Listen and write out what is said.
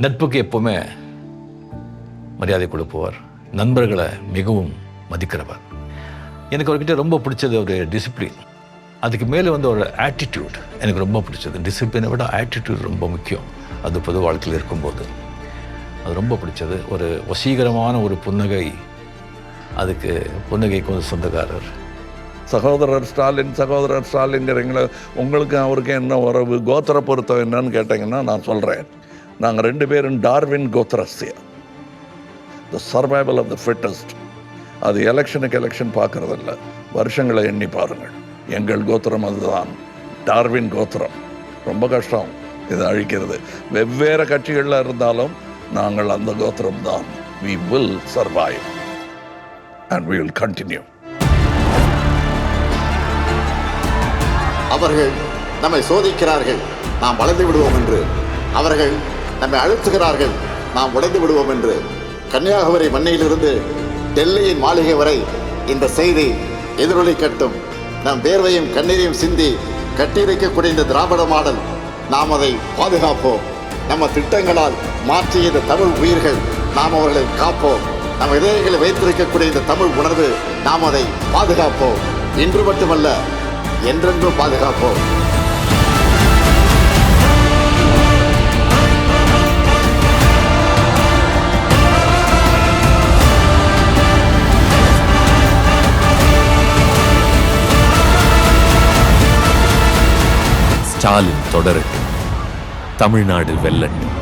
நட்புக்கு எப்போவுமே மரியாதை கொடுப்பவர், நண்பர்களை மிகவும் மதிக்கிறவர். எனக்கு அவர்கிட்ட ரொம்ப பிடிச்சது ஒரு டிசிப்ளின், அதுக்கு மேலே வந்து ஒரு ஆட்டிடியூட் எனக்கு ரொம்ப பிடிச்சது. டிசிப்ளினை விட ஆட்டிடியூட் ரொம்ப முக்கியம். அது பொது வாழ்க்கையில் இருக்கும்போது அது ரொம்ப பிடிச்சது. ஒரு வசீகரமான ஒரு புன்னகை, அதுக்கு புன்னகைக்கு வந்து சொந்தக்காரர். சகோதரர் ஸ்டாலின்ங்கிறீங்கள, உங்களுக்கு அவருக்கு என்ன உறவு, கோத்திர பொருத்தம் என்னன்னு கேட்டிங்கன்னா நான் சொல்கிறேன். நாங்கள் 2 பேரும் டார்வின் கோத்திரஸ்ய, the survival of the fittest. அது எலெக்ஷன் பார்க்குறதில்ல, வருஷங்களை எண்ணி பாருங்கள். எங்கள் கோத்திரம் அதுதான், டார்வின் கோத்திரம். ரொம்ப கஷ்டம் இதை அழிக்கிறது. வெவ்வேறு கட்சிகளில் இருந்தாலும் நாங்கள் அந்த கோத்திரம் தான். We will survive and we will continue. அவர்கள் நம்மை சோதிக்கிறார்கள், நாம் வளர்ந்து விடுவோம் என்று. அவர்கள் நம்மை அழுத்துகிறார்கள், நாம் உடைந்து விடுவோம் என்று. கன்னியாகுமரி மண்ணிலிருந்து டெல்லியின் மாளிகை வரை இந்த செய்தி எதிரொலிக்கட்டும். நம் வேர்வையும் கண்ணீரையும் சிந்தி கட்டியிருக்கக்கூடிய இந்த திராவிட மாடல், நாம் அதை பாதுகாப்போம். நம்ம திட்டங்களால் மாற்றிய இந்த தமிழ் உயிர்கள், நாம் அவர்களை காப்போம். நம் இதயங்களை வைத்திருக்கக்கூடிய இந்த தமிழ் உணர்வு, நாம் அதை பாதுகாப்போம். இன்று மட்டுமல்ல, என்றென்றும் பாதுகாப்போம். ஸ்டாலின் தொடரட்டும், தமிழ்நாடு வெல்லட்டும்.